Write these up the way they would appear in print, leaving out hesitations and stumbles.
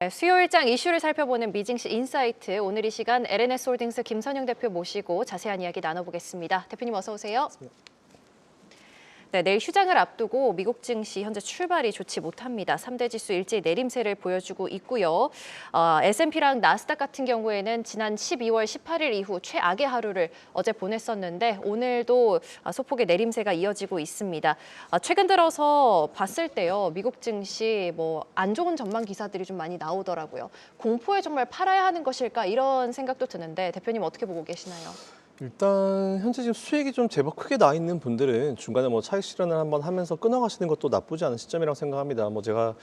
네, 수요일장 이슈를 살펴보는 미징시 인사이트. 오늘 이 시간 LNS홀딩스 김선영 대표 모시고 자세한 이야기 나눠보겠습니다. 대표님 어서 오세요. 네, 내일 휴장을 앞두고 미국 증시 현재 출발이 좋지 못합니다. 3대 지수 일제히 내림세를 보여주고 있고요. S&P랑 나스닥 같은 경우에는 지난 12월 18일 이후 최악의 하루를 어제 보냈었는데 오늘도 소폭의 내림세가 이어지고 있습니다. 최근 들어서 봤을 때요, 미국 증시 안 좋은 전망 기사들이 좀 많이 나오더라고요. 공포에 정말 팔아야 하는 것일까 이런 생각도 드는데 대표님 어떻게 보고 계시나요? 일단 현재 지금 수익이 좀 제법 크게 나 있는 분들은 중간에 차익 실현을 한번 하면서 끊어가시는 것도 나쁘지 않은 시점이라고 생각합니다. 제가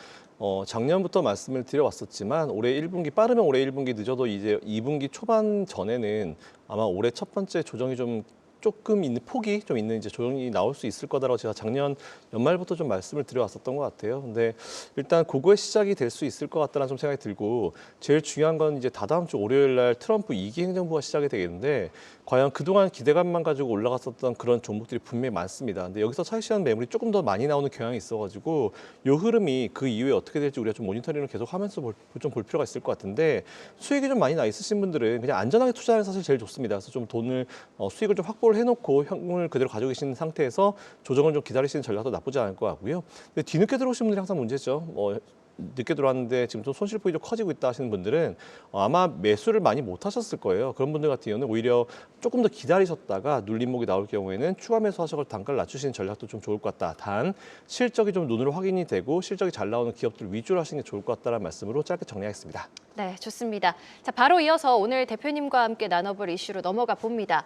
작년부터 말씀을 드려왔었지만 올해 1분기 빠르면 올해 1분기 늦어도 이제 2분기 초반 전에는 아마 올해 첫 번째 조정이 좀 조금 있는 폭이 좀 있는 이제 조정이 나올 수 있을 거다라고 제가 작년 연말부터 좀 말씀을 드려왔었던 것 같아요. 근데 일단 그거의 시작이 될 수 있을 것 같다는 좀 생각이 들고 제일 중요한 건 이제 다다음 주 월요일 날 트럼프 2기 행정부가 시작이 되겠는데 과연 그동안 기대감만 가지고 올라갔었던 그런 종목들이 분명히 많습니다. 근데 여기서 차익 실현 매물이 조금 더 많이 나오는 경향이 있어가지고 이 흐름이 그 이후에 어떻게 될지 우리가 좀 모니터링을 계속 하면서 좀 볼 필요가 있을 것 같은데 수익이 좀 많이 나 있으신 분들은 그냥 안전하게 투자하는 게 사실 제일 좋습니다. 그래서 좀 돈을 수익을 좀 확보를 해놓고 현금을 그대로 가지고 계신 상태에서 조정을 좀 기다리시는 전략도 나쁘지 않을 것 같고요. 근데 뒤늦게 들어오신 분들이 항상 문제죠. 늦게 들어왔는데 지금 좀 손실폭이 좀 커지고 있다 하시는 분들은 아마 매수를 많이 못 하셨을 거예요. 그런 분들 같은 경우는 오히려 조금 더 기다리셨다가 눌림목이 나올 경우에는 추가 매수하셔서 단가를 낮추시는 전략도 좀 좋을 것 같다. 단 실적이 좀 눈으로 확인이 되고 실적이 잘 나오는 기업들 위주로 하시는 게 좋을 것 같다는 말씀으로 짧게 정리하겠습니다. 네, 좋습니다. 자, 바로 이어서 오늘 대표님과 함께 나눠볼 이슈로 넘어가 봅니다.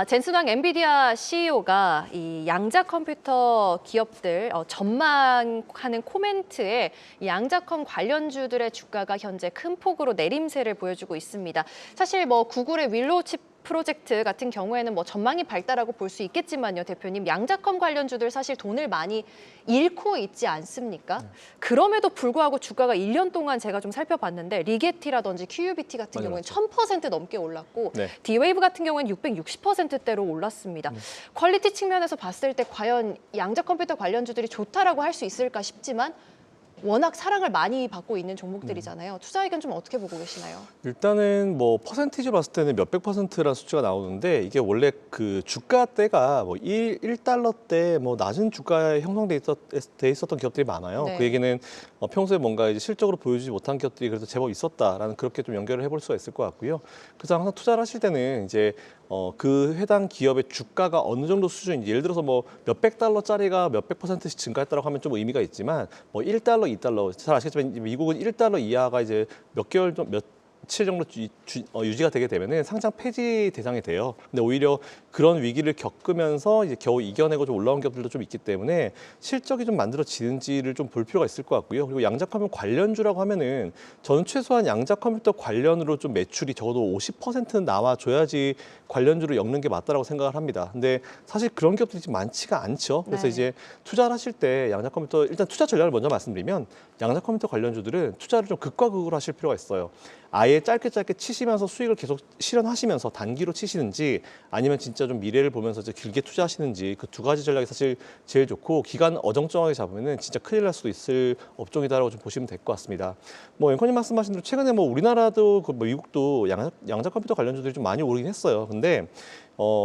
젠슨왕 엔비디아 CEO가 이 양자 컴퓨터 기업들 전망하는 코멘트에 이 양자컴 관련주들의 주가가 현재 큰 폭으로 내림세를 보여주고 있습니다. 사실 구글의 윌로우 칩 프로젝트 같은 경우에는 전망이 밝다라고 볼 수 있겠지만요, 대표님. 양자컴 관련주들 사실 돈을 많이 잃고 있지 않습니까? 네. 그럼에도 불구하고 주가가 1년 동안 제가 좀 살펴봤는데 리게티라든지 QUBT 같은 경우에는 1000% 넘게 올랐고 네. D-웨이브 같은 경우에는 660%대로 올랐습니다. 퀄리티 측면에서 봤을 때 과연 양자 컴퓨터 관련주들이 좋다라고 할 수 있을까 싶지만 워낙 사랑을 많이 받고 있는 종목들이잖아요. 투자 의견 좀 어떻게 보고 계시나요? 일단은 퍼센티지로 봤을 때는 몇백 퍼센트라는 수치가 나오는데 이게 원래 그 주가대가 1달러대 낮은 주가에 형성돼 있었던 기업들이 많아요. 네. 그 얘기는 평소에 뭔가 이제 실적으로 보여주지 못한 기업들이 그래도 제법 있었다라는 그렇게 좀 연결을 해볼 수가 있을 것 같고요. 그래서 항상 투자를 하실 때는 이제 그 해당 기업의 주가가 어느 정도 수준인지 예를 들어서 몇백 달러짜리가 몇백 퍼센트씩 증가했다고 하면 좀 의미가 있지만 1달러, 2달러 잘 아시겠지만 미국은 1달러 이하가 이제 몇 개월 며칠 정도 유지가 되게 되면은 상장 폐지 대상이 돼요. 근데 오히려 그런 위기를 겪으면서 이제 겨우 이겨내고 좀 올라온 기업들도 좀 있기 때문에 실적이 좀 만들어지는지를 좀 볼 필요가 있을 것 같고요. 그리고 양자 컴퓨터 관련주라고 하면은 저는 최소한 양자 컴퓨터 관련으로 좀 매출이 적어도 50%는 나와줘야지 관련주를 엮는 게 맞다라고 생각을 합니다. 근데 사실 그런 기업들이 지금 많지가 않죠. 그래서 네. 이제 투자를 하실 때 양자 컴퓨터 일단 투자 전략을 먼저 말씀드리면 양자 컴퓨터 관련주들은 투자를 좀 극과 극으로 하실 필요가 있어요. 아예 짧게 치시면서 수익을 계속 실현하시면서 단기로 치시는지 아니면 진짜 좀 미래를 보면서 이제 길게 투자하시는지 그 두 가지 전략이 사실 제일 좋고 기간 어정쩡하게 잡으면은 진짜 큰일 날 수도 있을 업종이다라고 좀 보시면 될 것 같습니다. 앵커님 말씀하신 대로 최근에 우리나라도 미국도 양자 컴퓨터 관련주들이 좀 많이 오르긴 했어요. 근데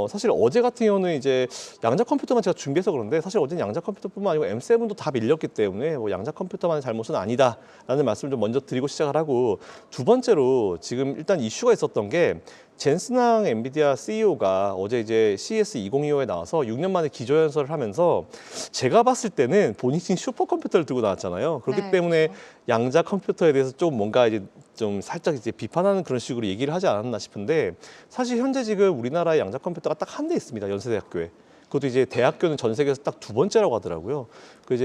사실 어제 같은 경우는 이제 양자 컴퓨터만 제가 준비해서 그런데 사실 어제는 양자 컴퓨터뿐만 아니고 M7도 다 밀렸기 때문에 양자 컴퓨터만의 잘못은 아니다라는 말씀을 좀 먼저 드리고 시작을 하고 두 번째로 지금 일단 이슈가 있었던 게 젠슨왕 엔비디아 CEO가 어제 이제 CES 2025에 나와서 6년 만에 기조연설을 하면서 제가 봤을 때는 본인이 슈퍼컴퓨터를 들고 나왔잖아요. 그렇기 네, 때문에 그렇죠. 양자 컴퓨터에 대해서 좀 뭔가 이제 좀 살짝 이제 비판하는 그런 식으로 얘기를 하지 않았나 싶은데 사실 현재 지금 우리나라에 양자 컴퓨터가 딱 한 대 있습니다. 연세대학교에. 그것도 이제 대학교는 전 세계에서 딱 두 번째라고 하더라고요.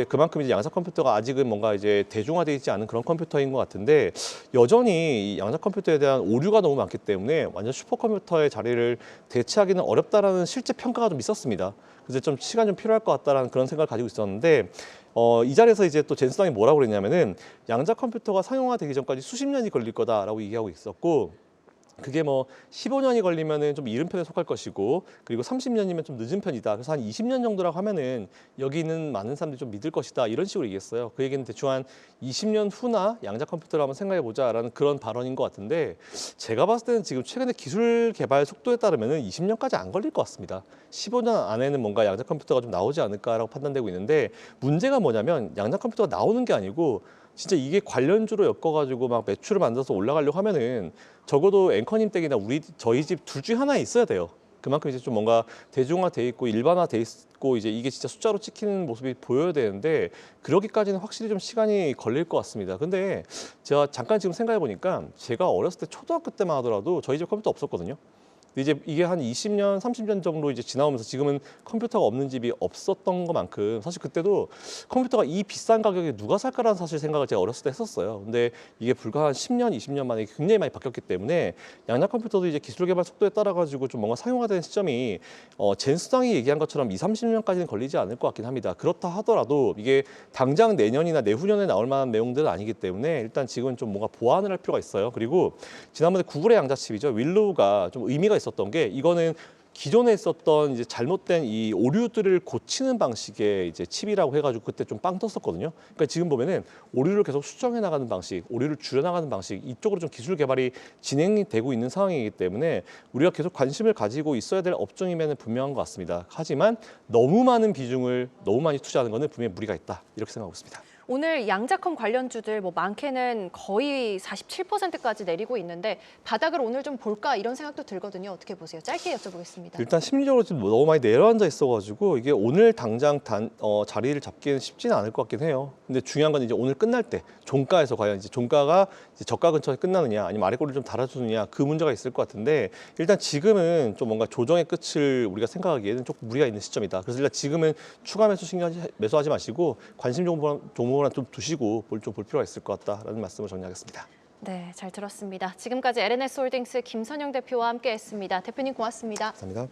그만큼 이제 양자 컴퓨터가 아직은 뭔가 이제 대중화되어 있지 않은 그런 컴퓨터인 것 같은데 여전히 이 양자 컴퓨터에 대한 오류가 너무 많기 때문에 완전 슈퍼컴퓨터의 자리를 대체하기는 어렵다라는 실제 평가가 좀 있었습니다. 그래서 좀 시간이 좀 필요할 것 같다라는 그런 생각을 가지고 있었는데 이 자리에서 이제 또 젠슨왕이 뭐라고 그랬냐면은 양자 컴퓨터가 상용화되기 전까지 수십 년이 걸릴 거다라고 얘기하고 있었고 그게 뭐 15년이 걸리면은 좀 이른 편에 속할 것이고 그리고 30년이면 좀 늦은 편이다. 그래서 한 20년 정도라고 하면은 여기 있는 많은 사람들이 좀 믿을 것이다. 이런 식으로 얘기했어요. 그 얘기는 대충 한 20년 후나 양자 컴퓨터를 한번 생각해 보자라는 그런 발언인 것 같은데 제가 봤을 때는 지금 최근에 기술 개발 속도에 따르면은 20년까지 안 걸릴 것 같습니다. 15년 안에는 뭔가 양자 컴퓨터가 좀 나오지 않을까라고 판단되고 있는데 문제가 뭐냐면 양자 컴퓨터가 나오는 게 아니고 진짜 이게 관련주로 엮어가지고 막 매출을 만들어서 올라가려고 하면은 적어도 앵커님 댁이나 저희 집 둘 중에 하나에 있어야 돼요. 그만큼 이제 좀 뭔가 대중화돼 있고 일반화돼 있고 이제 이게 진짜 숫자로 찍히는 모습이 보여야 되는데 그러기까지는 확실히 좀 시간이 걸릴 것 같습니다. 근데 제가 잠깐 지금 생각해 보니까 제가 어렸을 때 초등학교 때만 하더라도 저희 집 컴퓨터 없었거든요. 근데 이제 이게 한 20년, 30년 정도 이제 지나오면서 지금은 컴퓨터가 없는 집이 없었던 것만큼 사실 그때도 컴퓨터가 이 비싼 가격에 누가 살까라는 사실 생각을 제가 어렸을 때 했었어요. 근데 이게 불과 한 10년, 20년 만에 굉장히 많이 바뀌었기 때문에 양자 컴퓨터도 이제 기술 개발 속도에 따라 가지고 좀 뭔가 상용화 되는 시점이 젠 수장이 얘기한 것처럼 2, 30년까지는 걸리지 않을 것 같긴 합니다. 그렇다 하더라도 이게 당장 내년이나 내후년에 나올 만한 내용들은 아니기 때문에 일단 지금은 좀 뭔가 보완을 할 필요가 있어요. 그리고 지난번에 구글의 양자칩이죠. 윌로우가 좀 의미가 있었던 게 이거는 기존에 있었던 이제 잘못된 이 오류들을 고치는 방식의 이제 칩이라고 해가지고 그때 좀 빵 떴었거든요. 그러니까 지금 보면은 오류를 계속 수정해 나가는 방식, 오류를 줄여 나가는 방식 이쪽으로 좀 기술 개발이 진행이 되고 있는 상황이기 때문에 우리가 계속 관심을 가지고 있어야 될 업종이면은 분명한 것 같습니다. 하지만 너무 많은 비중을 너무 많이 투자하는 것은 분명히 무리가 있다 이렇게 생각하고 있습니다. 오늘 양자컴 관련주들 뭐 많게는 거의 47%까지 내리고 있는데 바닥을 오늘 좀 볼까 이런 생각도 들거든요. 어떻게 보세요? 짧게 여쭤보겠습니다. 일단 심리적으로 지금 너무 많이 내려앉아 있어가지고 이게 오늘 당장 자리를 잡기는 쉽지는 않을 것 같긴 해요. 근데 중요한 건 이제 오늘 끝날 때 종가에서 과연 이제 종가가 이제 저가 근처에 끝나느냐 아니면 아래꼬리를 좀 달아주느냐 그 문제가 있을 것 같은데 일단 지금은 좀 뭔가 조정의 끝을 우리가 생각하기에는 조금 무리가 있는 시점이다. 그래서 일단 지금은 추가 매수하지 마시고 관심 종목을 좀 두시고 좀 볼 필요가 있을 것 같다라는 말씀을 정리하겠습니다. 네, 잘 들었습니다. 지금까지 LNS홀딩스 김선영 대표와 함께했습니다. 대표님 고맙습니다. 감사합니다.